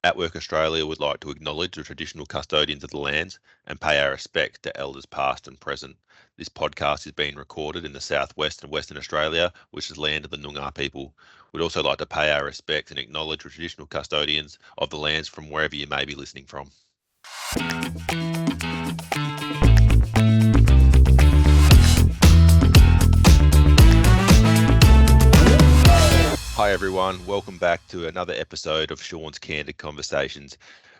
atWork Australia would like to acknowledge the traditional custodians of the lands and pay our respect to elders past and present. This podcast is being recorded in the southwest and Western Australia, which is land of the Noongar people. We'd also like to pay our respects and acknowledge the traditional custodians of the lands from wherever you may be listening from. Hi everyone, welcome back to another episode of Shaun's Candid Conversations,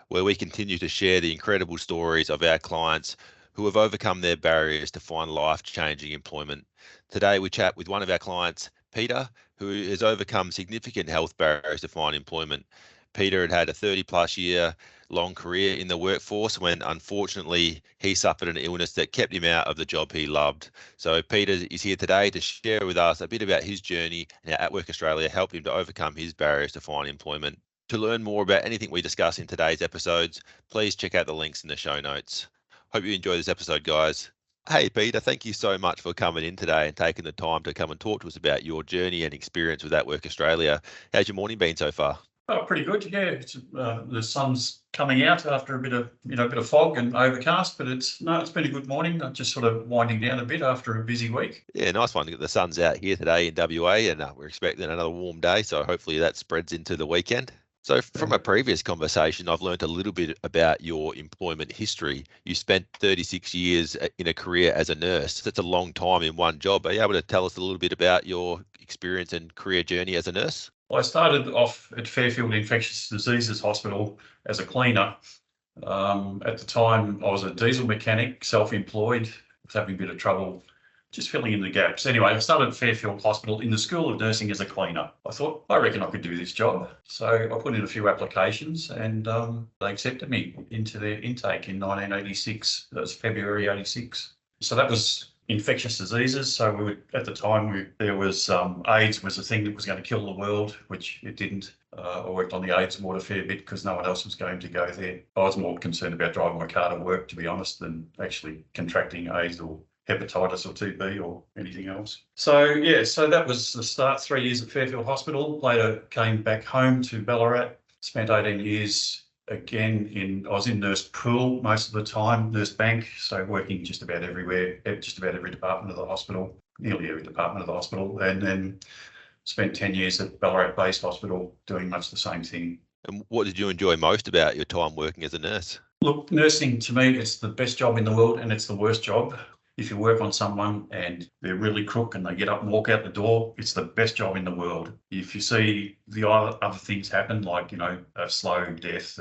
where we continue to share the incredible stories of our clients who have overcome their barriers to find life-changing employment. Today we chat with one of our clients, Peter, who has overcome significant health barriers to find employment. Peter had a 30-plus year long career in the workforce when unfortunately he suffered an illness that kept him out of the job he loved. So Peter is here today to share with us a bit about his journey and how atWork Australia helped him to overcome his barriers to find employment. To learn more about anything we discuss in today's episodes, please check out the links in the show notes. Hope you enjoy this episode, guys. Hey, Peter, thank you so much for coming in today and taking the time to come and talk to us about your journey and experience with atWork Australia. How's your morning been so far? Oh, pretty good. Yeah, the sun's coming out after a bit of fog and overcast, but it's been a good morning. I'm just sort of winding down a bit after a busy week. Yeah, nice one to get the sun's out here today in WA, and we're expecting another warm day, so hopefully that spreads into the weekend. So from a previous conversation, I've learned a little bit about your employment history. You spent 36 years in a career as a nurse. That's a long time in one job. Are you able to tell us a little bit about your experience and career journey as a nurse? Well, I started off at Fairfield Infectious Diseases Hospital as a cleaner. At the time, I was a diesel mechanic, self-employed. I was having a bit of trouble just filling in the gaps. Anyway, I started at Fairfield Hospital in the School of Nursing as a cleaner. I thought, I reckon I could do this job. So I put in a few applications and they accepted me into their intake in 1986. That was February 86. So that was infectious diseases. So at the time, there was AIDS was a thing that was going to kill the world, which it didn't. I worked on the AIDS ward a fair bit because no one else was going to go there. I was more concerned about driving my car to work, to be honest, than actually contracting AIDS or hepatitis or TB or anything else. So that was the start. 3 years at Fairfield Hospital. Later came back home to Ballarat. Spent 18 years again I was in nurse pool most of the time, nurse bank, so working just about everywhere, just about every department of the hospital, nearly every department of the hospital, and then spent 10 years at Ballarat Base Hospital doing much the same thing. And what did you enjoy most about your time working as a nurse? Look, nursing to me, it's the best job in the world and it's the worst job. If you work on someone and they're really crook and they get up and walk out the door, it's the best job in the world. If you see the other things happen, like, a slow death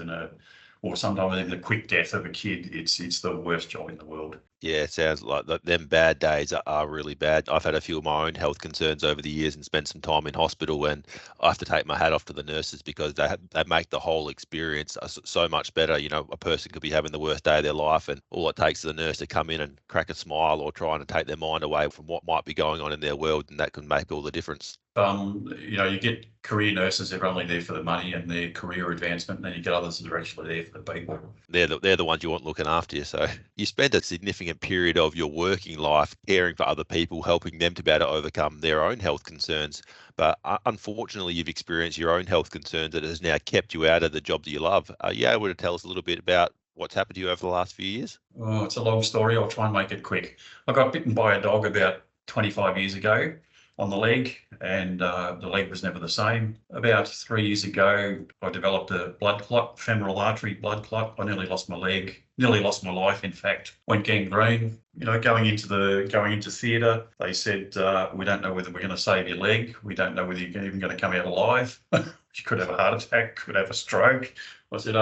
or sometimes even a quick death of a kid, it's the worst job in the world. Yeah, it sounds like them bad days are really bad. I've had a few of my own health concerns over the years and spent some time in hospital, and I have to take my hat off to the nurses because they make the whole experience so much better. A person could be having the worst day of their life, and all it takes is a nurse to come in and crack a smile or trying to take their mind away from what might be going on in their world, and that can make all the difference. You get career nurses, they're only there for the money and their career advancement, and then you get others that are actually there for the people. They're the ones you want looking after you. So you spend a significant period of your working life caring for other people, helping them to be able to overcome their own health concerns. But unfortunately, you've experienced your own health concerns that has now kept you out of the job that you love. Are you able to tell us a little bit about what's happened to you over the last few years? Oh, it's a long story. I'll try and make it quick. I got bitten by a dog about 25 years ago on the leg, and the leg was never the same. About 3 years ago, I developed a blood clot, femoral artery blood clot. I nearly lost my leg, nearly lost my life, in fact. Went gangrene. Going into theatre, they said, we don't know whether we're going to save your leg. We don't know whether you're even going to come out alive. You could have a heart attack, could have a stroke. I said,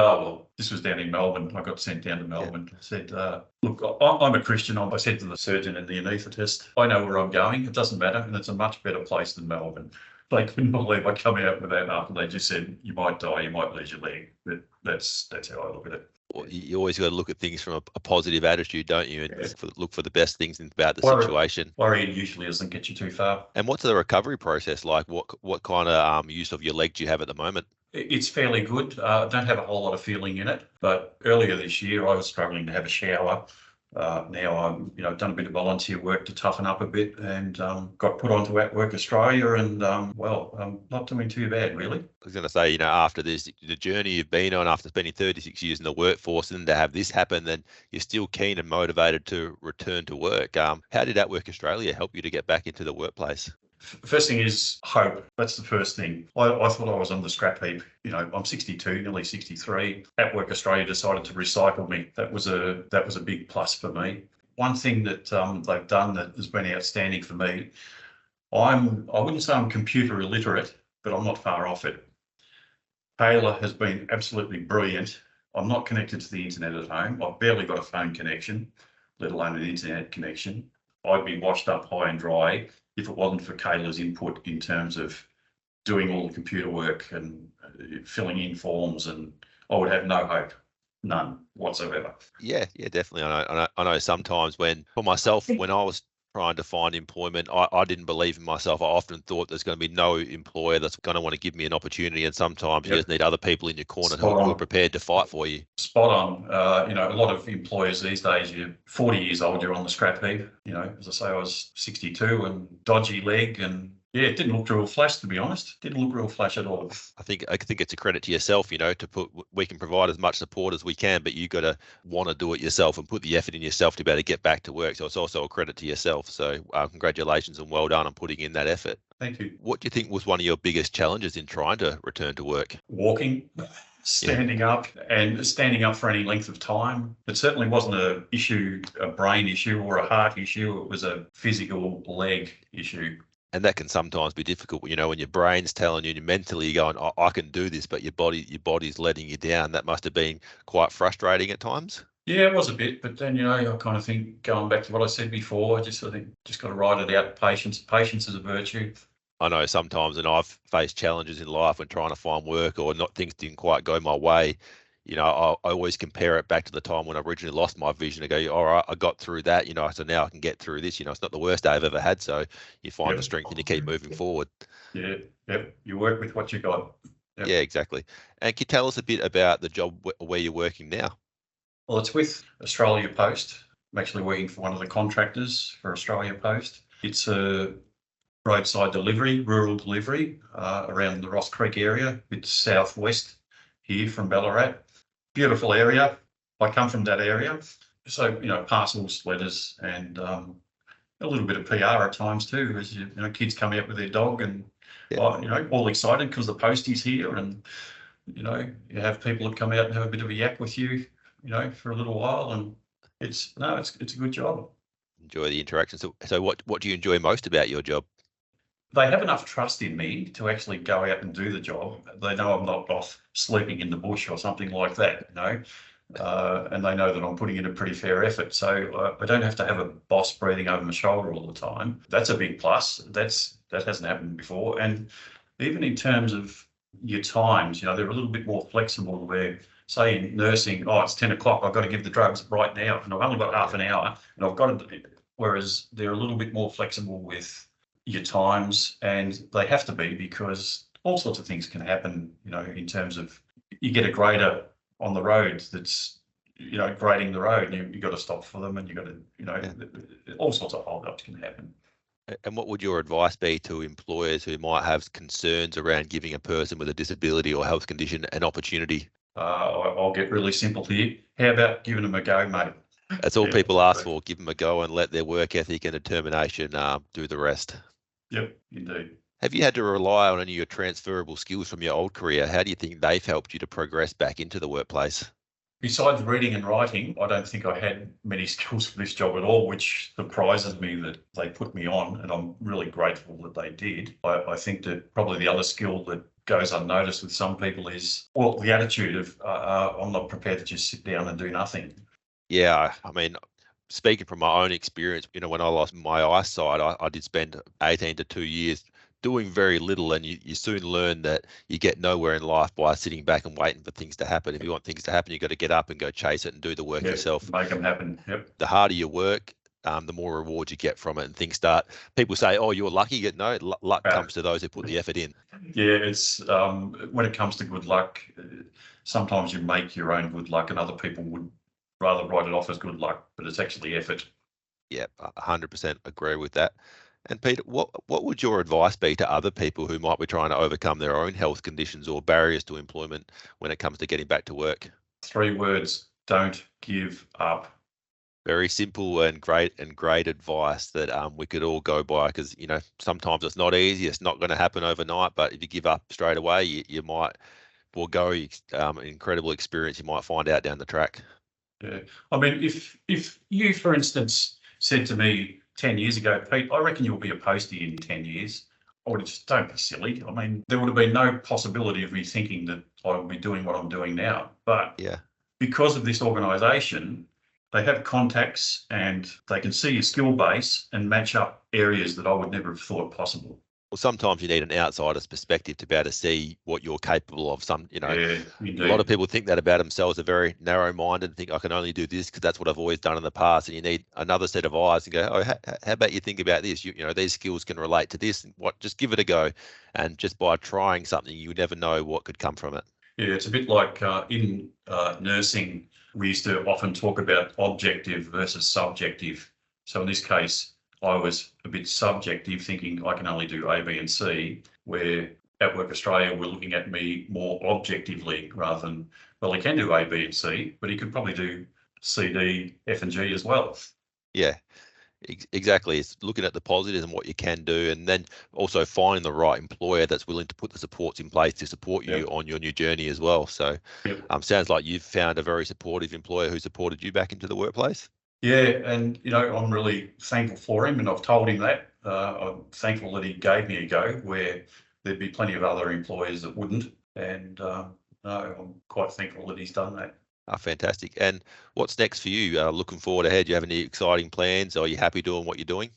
this was down in Melbourne. I got sent down to Melbourne. I said, look, I'm a Christian. I said to the surgeon and the anaesthetist, I know where I'm going. It doesn't matter. And it's a much better place than Melbourne. They couldn't believe I come out with that after they just said, you might die, you might lose your leg. But that's how I look at it. You always got to look at things from a positive attitude, don't you? And look for the best things about the situation. Worrying usually doesn't get you too far. And what's the recovery process like? What kind of use of your leg do you have at the moment? It's fairly good. I don't have a whole lot of feeling in it, but earlier this year I was struggling to have a shower. Now I'm, done a bit of volunteer work to toughen up a bit, and got put onto atWork Australia, and not doing too bad really. I was going to say, after this, the journey you've been on after spending 36 years in the workforce, and then to have this happen, then you're still keen and motivated to return to work. How did atWork Australia help you to get back into the workplace? First thing is hope. That's the first thing. I thought I was on the scrap heap. I'm 62, nearly 63. atWork Australia decided to recycle me. That was a big plus for me. One thing that they've done that has been outstanding for me, I wouldn't say I'm computer illiterate, but I'm not far off it. Taylor has been absolutely brilliant. I'm not connected to the internet at home. I've barely got a phone connection, let alone an internet connection. I'd be washed up high and dry if it wasn't for Kayla's input in terms of doing all the computer work and filling in forms, and I would have no hope, none whatsoever. Yeah, definitely. I know sometimes for myself, when I was trying to find employment, I didn't believe in myself. I often thought there's going to be no employer that's going to want to give me an opportunity, and sometimes you just need other people in your corner who are prepared to fight for you. Spot on. A lot of employers these days, you're 40 years old, you're on the scrap heap. As I say, I was 62 and dodgy leg, and yeah, it didn't look real flash, to be honest. Didn't look real flash at all. I think it's a credit to yourself, we can provide as much support as we can, but you got to want to do it yourself and put the effort in yourself to be able to get back to work. So it's also a credit to yourself. So congratulations and well done on putting in that effort. Thank you. What do you think was one of your biggest challenges in trying to return to work? Walking. Standing up for any length of time. It certainly wasn't a brain issue or a heart issue. It was a physical leg issue. And that can sometimes be difficult, when your brain's telling you, and mentally you're going, I can do this, but your body's letting you down. That must have been quite frustrating at times. Yeah, it was a bit, but then, I kind of think, going back to what I said before, I think just got to ride it out. Patience is a virtue. I know sometimes, and I've faced challenges in life when trying to find work or things didn't quite go my way. I always compare it back to the time when I originally lost my vision. I go, all right, I got through that, so now I can get through this. It's not the worst day I've ever had. So you find the strength and you keep moving forward. Yeah, you work with what you got. Yep. Yeah, exactly. And can you tell us a bit about the job where you're working now? Well, it's with Australia Post. I'm actually working for one of the contractors for Australia Post. It's a roadside delivery, rural delivery around the Ross Creek area. It's southwest here from Ballarat. Beautiful area. I come from that area. So, parcels, letters, and a little bit of PR at times too, as kids come out with their dog and, all excited because the posties here, and, you have people that come out and have a bit of a yak with you, for a little while, and it's a good job. Enjoy the interaction. So what do you enjoy most about your job? They have enough trust in me to actually go out and do the job. They know I'm not off sleeping in the bush or something like that, and they know that I'm putting in a pretty fair effort. So I don't have to have a boss breathing over my shoulder all the time. That's a big plus. That hasn't happened before. And even in terms of your times, they're a little bit more flexible where, say in nursing, it's 10 o'clock, I've got to give the drugs right now, and I've only got half an hour, and I've got to, whereas they're a little bit more flexible with your times, and they have to be, because all sorts of things can happen, in terms of, you get a grader on the road that's, grading the road, and you've got to stop for them, and you've got to, all sorts of hold-ups can happen. And what would your advice be to employers who might have concerns around giving a person with a disability or health condition an opportunity? I'll get really simple here. How about giving them a go, mate? That's all people ask for. Give them a go and let their work ethic and determination do the rest. Yep, indeed. Have you had to rely on any of your transferable skills from your old career? How do you think they've helped you to progress back into the workplace? Besides reading and writing, I don't think I had many skills for this job at all, which surprises me that they put me on, and I'm really grateful that they did. I think that probably the other skill that goes unnoticed with some people is, the attitude of, I'm not prepared to just sit down and do nothing. Yeah, speaking from my own experience, when I lost my eyesight, I did spend 18 to 2 years doing very little, and you soon learn that you get nowhere in life by sitting back and waiting for things to happen. If you want things to happen, you've got to get up and go chase it and do the work yourself. Make them happen. Yep. The harder you work, the more rewards you get from it, and things start. People say, "Oh, you're lucky." No, luck comes to those who put the effort in. Yeah, it's when it comes to good luck, sometimes you make your own good luck, and other people would rather write it off as good luck, but it's actually effort. Yeah, 100% agree with that. And Peter, what would your advice be to other people who might be trying to overcome their own health conditions or barriers to employment when it comes to getting back to work? 3 words: don't give up. Very simple and great advice that we could all go by, because sometimes it's not easy. It's not going to happen overnight, but if you give up straight away, you might forego an incredible experience you might find out down the track. Yeah. I mean, if you, for instance, said to me 10 years ago, Pete, I reckon you'll be a postie in 10 years, I would have just, don't be silly. I mean, there would have been no possibility of me thinking that I would be doing what I'm doing now. But Yeah. because of this organisation, they have contacts and they can see your skill base and match up areas that I would never have thought possible. Well, sometimes you need an outsider's perspective to be able to see what you're capable of. Yeah, A indeed. lot of people think that about themselves. Are very narrow-minded and think, I can only do this because that's what I've always done in the past. And you need another set of eyes and go, oh, how about you think about this? These skills can relate to this. And just give it a go. And just by trying something, you never know what could come from it. Yeah, it's a bit like in nursing, we used to often talk about objective versus subjective. So in this case, I was a bit subjective, thinking I can only do A, B, and C, where atWork Australia were looking at me more objectively rather than, well, he can do A, B, and C, but he could probably do C, D, F, and G as well. Yeah. Exactly. It's looking at the positives and what you can do, and then also finding the right employer that's willing to put the supports in place to support you on your new journey as well. So sounds like you've found a very supportive employer who supported you back into the workplace. Yeah, and I'm really thankful for him, and I've told him that. I'm thankful that he gave me a go where there'd be plenty of other employers that wouldn't, and no, I'm quite thankful that he's done that. Fantastic. And what's next for you? Looking forward ahead, do you have any exciting plans? Are you happy doing what you're doing?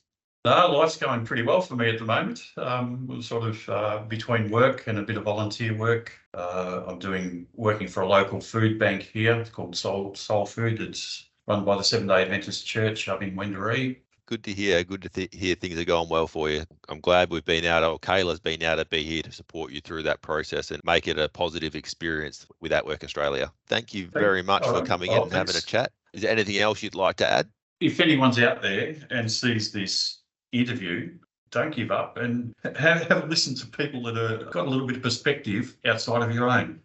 No, life's going pretty well for me at the moment. We're sort of between work and a bit of volunteer work. I'm working for a local food bank here. It's called Soul Food. It's run by the Seventh-day Adventist Church up in Wendouree. Good to hear. Good to hear things are going well for you. I'm glad Kayla's been able to be here to support you through that process and make it a positive experience with atWork Australia. Thank you very much for coming in and having a chat. Is there anything else you'd like to add? If anyone's out there and sees this interview, don't give up and have a listen to people that have got a little bit of perspective outside of your own.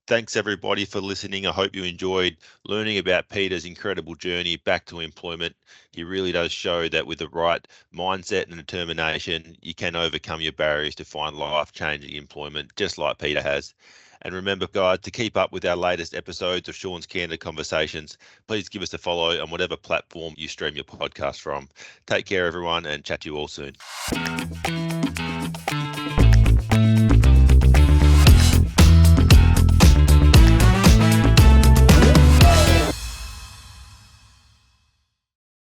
Thanks everybody for listening. I hope you enjoyed learning about Peter's incredible journey back to employment. He really does show that with the right mindset and determination, you can overcome your barriers to find life-changing employment, just like Peter has. And remember, guys, to keep up with our latest episodes of Shaun's Candid Conversations, please give us a follow on whatever platform you stream your podcast from. Take care, everyone, and chat to you all soon.